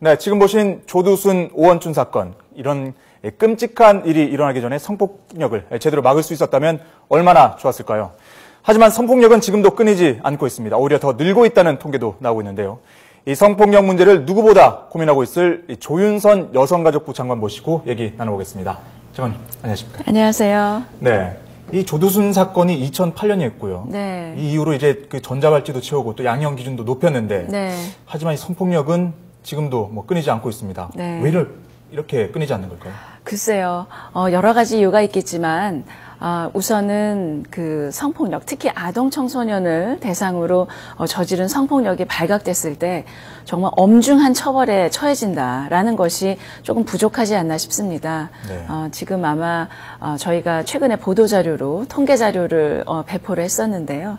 네, 지금 보신 조두순, 오원춘 사건, 이런 끔찍한 일이 일어나기 전에 성폭력을 제대로 막을 수 있었다면 얼마나 좋았을까요? 하지만 성폭력은 지금도 끊이지 않고 있습니다. 오히려 더 늘고 있다는 통계도 나오고 있는데요. 이 성폭력 문제를 누구보다 고민하고 있을 조윤선 여성가족부 장관 모시고 얘기 나눠보겠습니다. 장관님, 안녕하십니까? 안녕하세요. 네. 이 조두순 사건이 2008년이었고요. 네. 이 이후로 이제 그 전자발찌도 채우고 또 양형 기준도 높였는데, 네. 하지만 이 성폭력은 지금도 뭐 끊이지 않고 있습니다. 네. 왜 이렇게 끊이지 않는 걸까요? 글쎄요. 여러 가지 이유가 있겠지만, 우선은 그 성폭력, 특히 아동 청소년을 대상으로 저지른 성폭력이 발각됐을 때 정말 엄중한 처벌에 처해진다라는 것이 조금 부족하지 않나 싶습니다. 네. 지금 아마 저희가 최근에 보도자료로 통계자료를 배포를 했었는데요.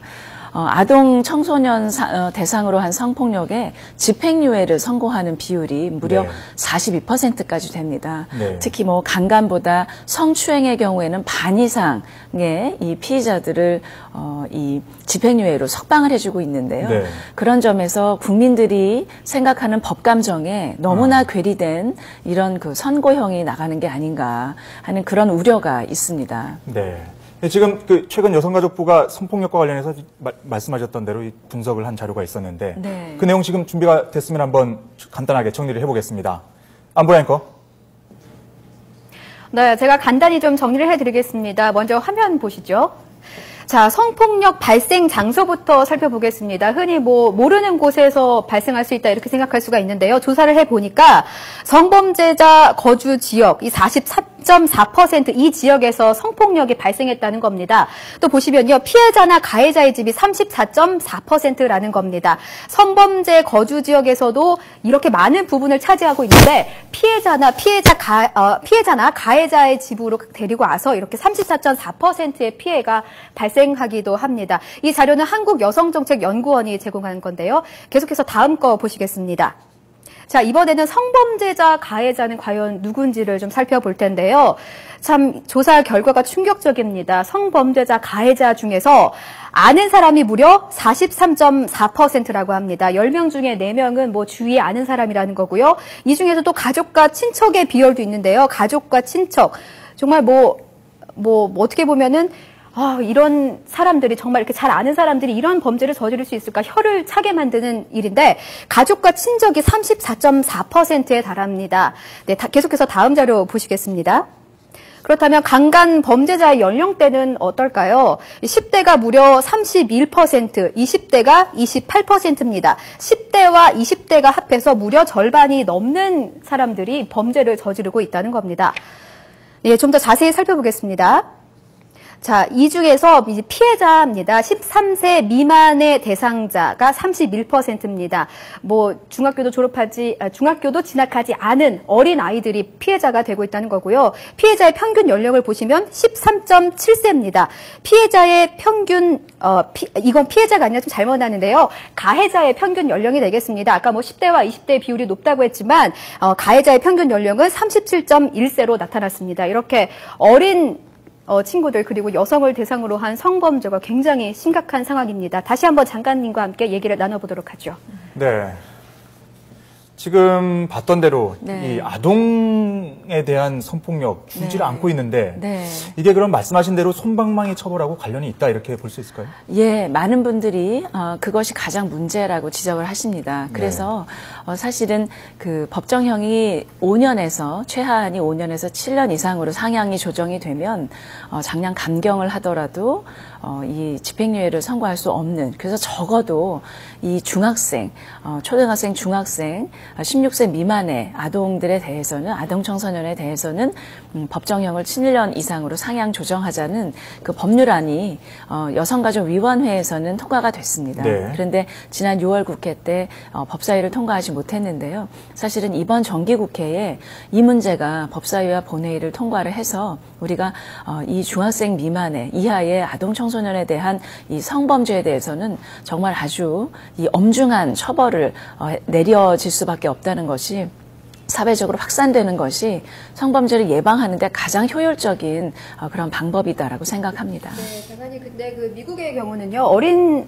아동 청소년 대상으로 한 성폭력에 집행유예를 선고하는 비율이 무려 42%까지 됩니다. 네. 특히 뭐 강간보다 성추행의 경우에는 반 이상의 이 피의자들을 이 집행유예로 석방을 해주고 있는데요. 네. 그런 점에서 국민들이 생각하는 법 감정에 너무나 괴리된 이런 그 선고형이 나가는 게 아닌가 하는 그런 우려가 있습니다. 네. 지금 그 최근 여성가족부가 성폭력과 관련해서 말씀하셨던 대로 이 분석을 한 자료가 있었는데, 네. 그 내용 지금 준비가 됐으면 한번 간단하게 정리를 해보겠습니다. 안보라 앵커. 네, 제가 간단히 좀 정리를 해드리겠습니다. 먼저 화면 보시죠. 자, 성폭력 발생 장소부터 살펴보겠습니다. 흔히 뭐 모르는 곳에서 발생할 수 있다 이렇게 생각할 수가 있는데요. 조사를 해보니까 성범죄자 거주 지역 이 44.4% 이 지역에서 성폭력이 발생했다는 겁니다. 또 보시면요. 피해자나 가해자의 집이 34.4%라는 겁니다. 성범죄 거주 지역에서도 이렇게 많은 부분을 차지하고 있는데 피해자나 가해자의 집으로 데리고 와서 이렇게 34.4%의 피해가 발생하기도 합니다. 이 자료는 한국여성정책연구원이 제공한 건데요. 계속해서 다음 거 보시겠습니다. 자, 이번에는 성범죄자, 가해자는 과연 누군지를 좀 살펴볼 텐데요. 참 조사 결과가 충격적입니다. 성범죄자, 가해자 중에서 아는 사람이 무려 43.4%라고 합니다. 10명 중에 4명은 뭐 주위에 아는 사람이라는 거고요. 이 중에서 또 가족과 친척의 비율도 있는데요. 가족과 친척. 정말 어떻게 보면은 이런 사람들이 정말 이렇게 잘 아는 사람들이 이런 범죄를 저지를 수 있을까 혀를 차게 만드는 일인데 가족과 친척이 34.4%에 달합니다. 네, 계속해서 다음 자료 보시겠습니다. 그렇다면 강간 범죄자의 연령대는 어떨까요? 10대가 무려 31%, 20대가 28%입니다. 10대와 20대가 합해서 무려 절반이 넘는 사람들이 범죄를 저지르고 있다는 겁니다. 네, 좀 더 자세히 살펴보겠습니다. 자, 이 중에서 이제 피해자입니다. 13세 미만의 대상자가 31%입니다. 중학교도 진학하지 않은 어린 아이들이 피해자가 되고 있다는 거고요. 피해자의 평균 연령을 보시면 13.7세입니다. 피해자의 평균, 이건 피해자가 아니라 좀 잘못 나는데요. 가해자의 평균 연령이 되겠습니다. 아까 10대와 20대의 비율이 높다고 했지만, 가해자의 평균 연령은 37.1세로 나타났습니다. 이렇게 어린 친구들 그리고 여성을 대상으로 한 성범죄가 굉장히 심각한 상황입니다. 다시 한번 장관님과 함께 얘기를 나눠보도록 하죠. 네. 지금 봤던 대로 네. 이 아동에 대한 성폭력 줄지를 않고 있는데 네. 이게 그럼 말씀하신 대로 솜방망이 처벌하고 관련이 있다 이렇게 볼 수 있을까요? 예, 많은 분들이 그것이 가장 문제라고 지적을 하십니다. 그래서 사실은 그 법정형이 5년에서 최하한이 5년에서 7년 이상으로 상향이 조정이 되면 작년 감경을 하더라도 이 집행유예를 선고할 수 없는, 그래서 적어도 이 중학생, 초등학생, 중학생, 16세 미만의 아동들에 대해서는, 아동 청소년에 대해서는 법정형을 7년 이상으로 상향 조정하자는 그 법률안이 여성가족위원회에서는 통과가 됐습니다. 네. 그런데 지난 6월 국회 때 법사위를 통과하지 못했는데요. 사실은 이번 정기국회에 이 문제가 법사위와 본회의를 통과를 해서 우리가 이 중학생 미만의 이하의 아동 청소년에 대한 이 성범죄에 대해서는 정말 아주 이 엄중한 처벌을 내려질 수밖에 없다는 것이 사회적으로 확산되는 것이 성범죄를 예방하는 데 가장 효율적인 그런 방법이다라고 생각합니다. 네, 장관님, 근데 그 미국의 경우는요, 어린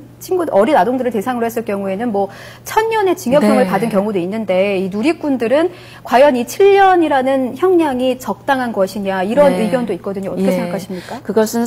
아동들을 대상으로 했을 경우에는 뭐 1000년의 징역형을 네. 받은 경우도 있는데, 이 누리꾼들은 과연 이 7년이라는 형량이 적당한 것이냐, 이런 네. 의견도 있거든요. 어떻게 예. 생각하십니까? 그것은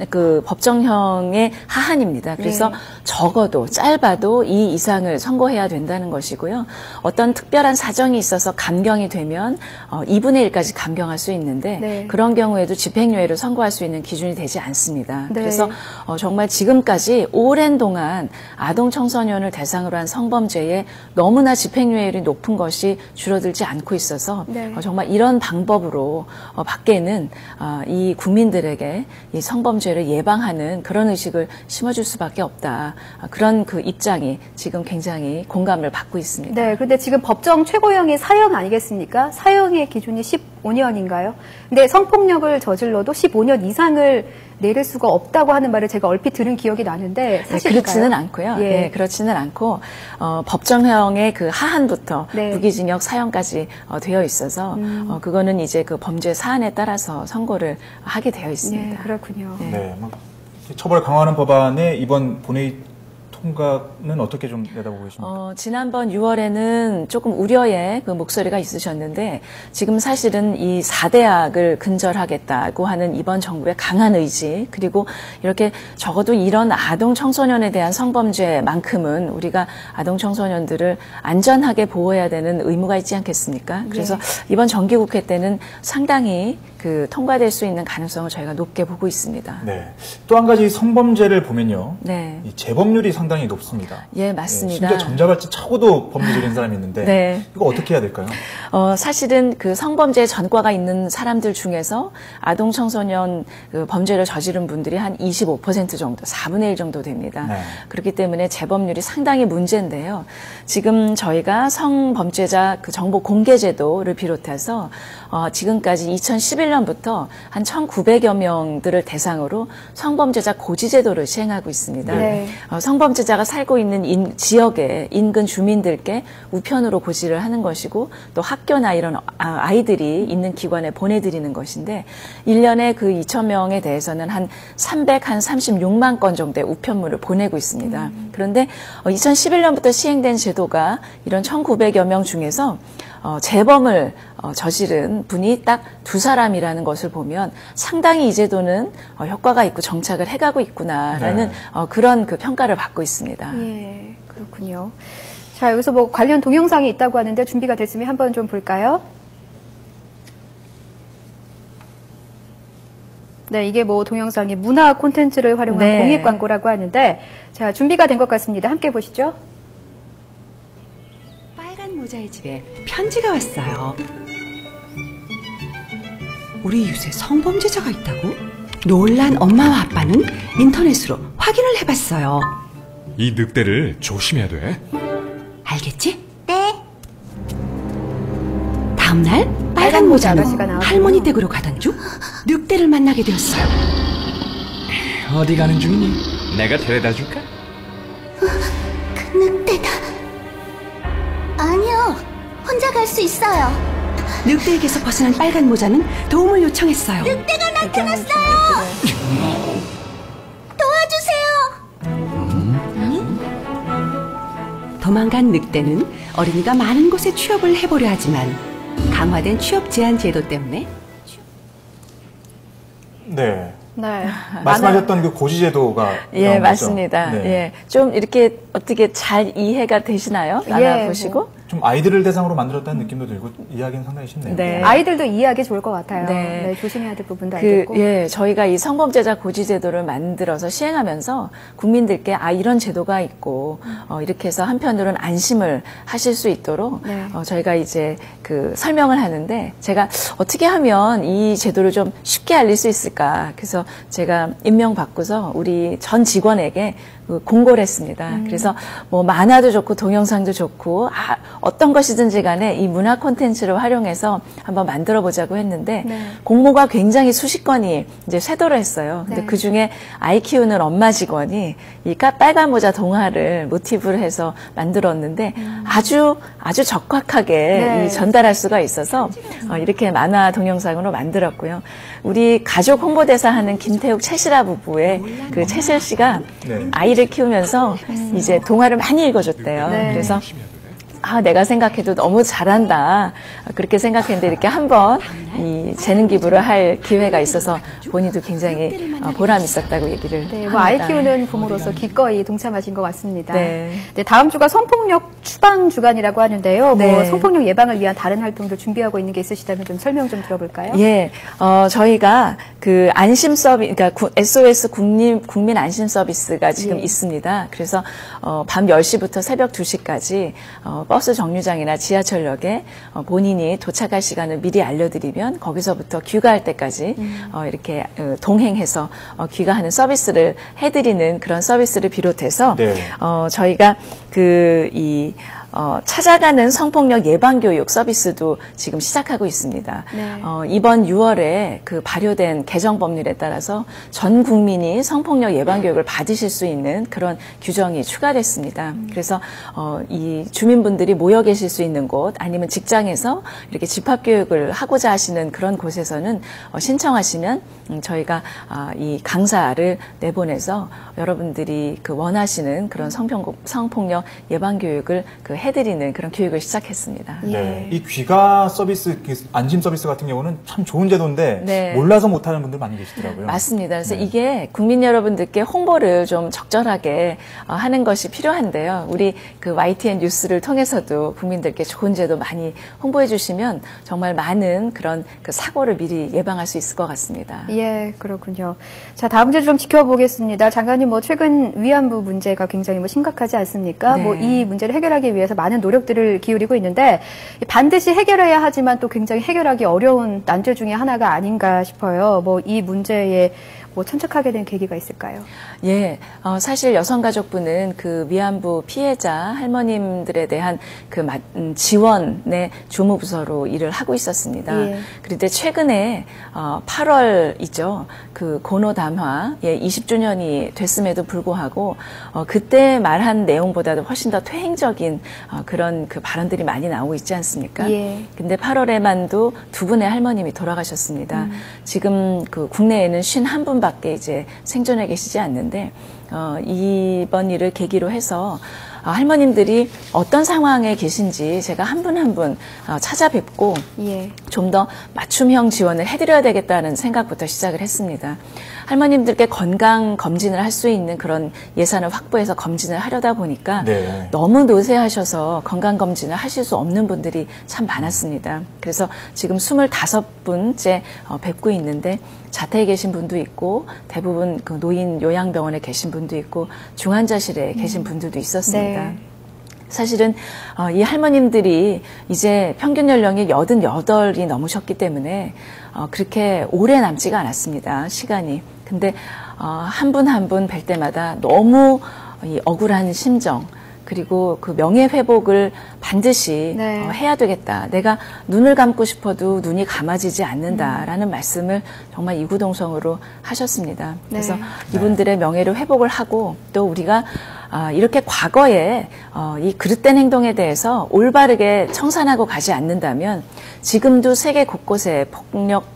그 법정형의 하한입니다. 그래서 네. 적어도 짧아도 이 이상을 선고해야 된다는 것이고요. 어떤 특별한 사정이 있어서 감경이 되면 2분의 1까지 감경할 수 있는데 네. 그런 경우에도 집행유예를 선고할 수 있는 기준이 되지 않습니다. 네. 그래서 정말 지금까지 오랜 동안 아동 청소년을 대상으로 한 성범죄에 너무나 집행유예율이 높은 것이 줄어들지 않고 있어서 네. 정말 이런 방법으로 밖에는 이 국민들에게 이 성범죄를 예방하는 그런 의식을 심어줄 수밖에 없다. 그런 그 입장이 지금 굉장히 공감을 받고 있습니다. 네, 그런데 지금 법정 최고형이 사형 아니겠습니까? 사형의 기준이 15년인가요? 근데 성폭력을 저질러도 15년 이상을 내릴 수가 없다고 하는 말을 제가 얼핏 들은 기억이 나는데 사실일까요? 네, 그렇지는 않고요. 예. 네, 그렇지는 않고 법정형의 그 하한부터 네. 무기징역 사형까지 되어 있어서 그거는 이제 그 범죄 사안에 따라서 선고를 하게 되어 있습니다. 네, 그렇군요. 네, 막 처벌 강화하는 법안에 이번 본회의 통과는 어떻게 좀 내다보고 계십니까? 지난번 6월에는 조금 우려의 그 목소리가 있으셨는데 지금 사실은 이 4대학을 근절하겠다고 하는 이번 정부의 강한 의지 그리고 이렇게 적어도 이런 아동 청소년에 대한 성범죄만큼은 우리가 아동 청소년들을 안전하게 보호해야 되는 의무가 있지 않겠습니까? 그래서 이번 정기국회 때는 상당히 그 통과될 수 있는 가능성을 저희가 높게 보고 있습니다. 네. 또 한 가지 성범죄를 보면요. 네. 이 재범률이 상당히 높습니다. 예, 맞습니다. 심지어 전자발찌 차고도 범죄 저지른 사람이 있는데 네. 이거 어떻게 해야 될까요? 사실은 그 성범죄 전과가 있는 사람들 중에서 아동 청소년 그 범죄를 저지른 분들이 한 25% 정도, 4분의 1 정도 됩니다. 네. 그렇기 때문에 재범률이 상당히 문제인데요. 지금 저희가 성범죄자 그 정보 공개 제도를 비롯해서 지금까지 2011년부터 한 1,900여 명들을 대상으로 성범죄자 고지 제도를 시행하고 있습니다. 네. 성범죄자가 살고 있는 지역의 인근 주민들께 우편으로 고지를 하는 것이고 또 학교나 이런 아이들이 있는 기관에 보내드리는 것인데 1년에 그 2,000명에 대해서는 한 36만 건 정도의 우편물을 보내고 있습니다. 그런데 2011년부터 시행된 제도가 이런 1,900여 명 중에서 재범을 저지른 분이 딱 2사람이라는 것을 보면 상당히 이 제도는 효과가 있고 정착을 해가고 있구나라는 네. 그런 그 평가를 받고 있습니다. 예, 그렇군요. 자, 여기서 뭐 관련 동영상이 있다고 하는데 준비가 됐으면 한번 좀 볼까요? 네, 이게 뭐 동영상이 문화 콘텐츠를 활용한 네. 공익 광고라고 하는데 자, 준비가 된 것 같습니다. 함께 보시죠. 빨간 모자의 집에 편지가 왔어요. 우리 유세 성범죄자가 있다고? 놀란 엄마와 아빠는 인터넷으로 확인을 해봤어요. 이 늑대를 조심해야 돼. 알겠지? 네. 다음날 빨간 모자는 아가씨가 나왔군요. 할머니 댁으로 가던 중 늑대를 만나게 되었어요. 어디 가는 중이니? 내가 데려다 줄까? 늑대다. 아니요, 혼자 갈 수 있어요. 늑대에게서 벗어난 빨간 모자는 도움을 요청했어요. 늑대가 나타났어요. 도와주세요. 도망간 늑대는 어린이가 많은 곳에 취업을 해보려 하지만 강화된 취업 제한 제도 때문에 네. 네. 말씀하셨던 그 고지제도가 예, 나온 거죠? 맞습니다. 네. 예, 좀 이렇게 어떻게 잘 이해가 되시나요? 나눠 보시고. 좀 아이들을 대상으로 만들었다는 느낌도 들고 이야기는 상당히 쉽네요. 네. 아이들도 이해하기 좋을 것 같아요. 네. 네, 조심해야 될 부분도 알겠고. 저희가 이 성범죄자 고지 제도를 만들어서 시행하면서 국민들께 이런 제도가 있고 이렇게 해서 한편으로는 안심을 하실 수 있도록 네. 저희가 이제 그 설명을 하는데 제가 어떻게 하면 이 제도를 좀 쉽게 알릴 수 있을까? 그래서 제가 임명 받고서 우리 전 직원에게 공고를 했습니다. 그래서 뭐 만화도 좋고 동영상도 좋고 어떤 것이든지 간에 이 문화 콘텐츠를 활용해서 한번 만들어 보자고 했는데 네. 공모가 굉장히 수십 건이 이제 쇄도를 했어요. 근데 네. 그 중에 아이 키우는 엄마 직원이 이 빨간 모자 동화를 모티브를 해서 만들었는데 아주 아주 적확하게 네. 전달할 수가 있어서 이렇게 만화 동영상으로 만들었고요. 우리 가족 홍보대사 하는 김태욱 최실아 부부의 그 최실 씨가 네. 아이를 키우면서 이제 동화를 많이 읽어줬대요. 네. 그래서 내가 생각해도 너무 잘한다. 그렇게 생각했는데 이렇게 한번 이 재능 기부를 할 기회가 있어서 본인도 굉장히 보람 있었다고 얘기를 네, 합니다. 뭐 아이 키우는 부모로서 기꺼이 동참하신 것 같습니다. 네. 네, 다음 주가 성폭력 추방 주간이라고 하는데요. 네. 뭐 성폭력 예방을 위한 다른 활동도 준비하고 있는 게 있으시다면 좀 설명 좀 들어볼까요? 예, 저희가 그 안심 서비스, 그러니까 SOS 국민 안심 서비스가 지금 예. 있습니다. 그래서 밤 10시부터 새벽 2시까지 버스 정류장이나 지하철역에 본인이 도착할 시간을 미리 알려드리면 거기서부터 귀가할 때까지 이렇게 동행해서 귀가하는 서비스를 해드리는 그런 서비스를 비롯해서 네. 저희가 찾아가는 성폭력 예방교육 서비스도 지금 시작하고 있습니다. 네. 이번 6월에 그 발효된 개정법률에 따라서 전 국민이 성폭력 예방교육을 받으실 수 있는 그런 규정이 추가됐습니다. 그래서 이 주민분들이 모여 계실 수 있는 곳 아니면 직장에서 이렇게 집합교육을 하고자 하시는 그런 곳에서는 신청하시면 저희가 이 강사를 내보내서 여러분들이 그 원하시는 그런 성폭력 예방교육을 해드리는 그런 교육을 시작했습니다. 예. 네. 이 귀가 서비스, 안심 서비스 같은 경우는 참 좋은 제도인데 네. 몰라서 못하는 분들 많이 계시더라고요. 맞습니다. 그래서 네. 이게 국민 여러분들께 홍보를 좀 적절하게 하는 것이 필요한데요. 우리 그 YTN 뉴스를 통해서도 국민들께 좋은 제도 많이 홍보해 주시면 정말 많은 그런 그 사고를 미리 예방할 수 있을 것 같습니다. 예, 그렇군요. 자, 다음 문제 좀 지켜보겠습니다. 장관님, 뭐 최근 위안부 문제가 굉장히 뭐 심각하지 않습니까? 네. 뭐 이 문제를 해결하기 위해서 많은 노력들을 기울이고 있는데 반드시 해결해야 하지만 또 굉장히 해결하기 어려운 난제 중에 하나가 아닌가 싶어요. 뭐 이 문제에 뭐 천착하게 된 계기가 있을까요? 예, 사실 여성가족부는 그 위안부 피해자 할머님들에 대한 그 지원의 주무부서로 일을 하고 있었습니다. 예. 그런데 최근에 8월이죠. 그 고노 담화에 20주년이 됐음에도 불구하고 그때 말한 내용보다도 훨씬 더 퇴행적인 그런 그 발언들이 많이 나오고 있지 않습니까? 예. 근데 8월에만도 두 분의 할머님이 돌아가셨습니다. 지금 그 국내에는 51분밖에 이제 생존해 계시지 않는데 이번 일을 계기로 해서 할머님들이 어떤 상황에 계신지 제가 한 분 한 분 찾아뵙고 예. 좀 더 맞춤형 지원을 해드려야 되겠다는 생각부터 시작을 했습니다. 할머님들께 건강 검진을 할 수 있는 그런 예산을 확보해서 검진을 하려다 보니까 네. 너무 노쇠하셔서 건강 검진을 하실 수 없는 분들이 참 많았습니다. 그래서 지금 25분째 뵙고 있는데 자택에 계신 분도 있고 대부분 그 노인 요양병원에 계신 분도 있고 중환자실에 계신 분들도 있었습니다. 네. 사실은 이 할머님들이 이제 평균 연령이 88이 넘으셨기 때문에 그렇게 오래 남지가 않았습니다. 시간이. 근데 한 분 한 분 뵐 때마다 너무 이 억울한 심정 그리고 그 명예회복을 반드시 네. 해야 되겠다. 내가 눈을 감고 싶어도 눈이 감아지지 않는다라는 말씀을 정말 이구동성으로 하셨습니다. 그래서 네. 이분들의 명예를 회복을 하고 또 우리가 이렇게 과거에 이 그릇된 행동에 대해서 올바르게 청산하고 가지 않는다면 지금도 세계 곳곳에 폭력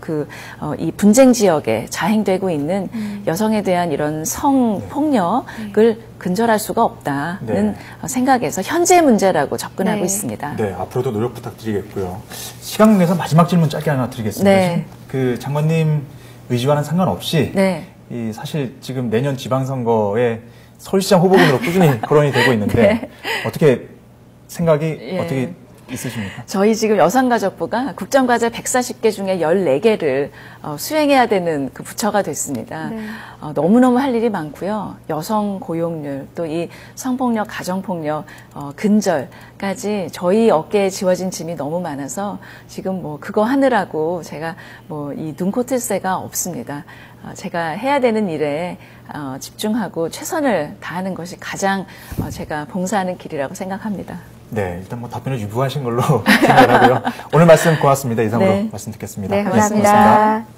이 분쟁 지역에 자행되고 있는 여성에 대한 이런 성폭력을 근절할 수가 없다는 생각에서 현재 문제라고 접근하고 네. 있습니다. 네, 앞으로도 노력 부탁드리겠고요. 시간 내서 마지막 질문 짧게 하나 드리겠습니다. 네. 그 장관님 의지와는 상관없이 네. 이 사실 지금 내년 지방선거에 서울시장 후보군으로 꾸준히 거론이 되고 있는데 네. 어떻게 생각이 예. 어떻게 있으십니까? 저희 지금 여성가족부가 국정과제 140개 중에 14개를 수행해야 되는 그 부처가 됐습니다. 네. 너무너무 할 일이 많고요. 여성 고용률, 또 이 성폭력, 가정폭력, 근절까지 저희 어깨에 지워진 짐이 너무 많아서 지금 뭐 그거 하느라고 제가 뭐 이 눈코뜰 새가 없습니다. 제가 해야 되는 일에 집중하고 최선을 다하는 것이 가장 제가 봉사하는 길이라고 생각합니다. 네, 일단 뭐 답변을 유부하신 걸로 생각하고요. 오늘 말씀 고맙습니다. 이상으로 네. 말씀 듣겠습니다. 네, 고맙습니다. 감사합니다.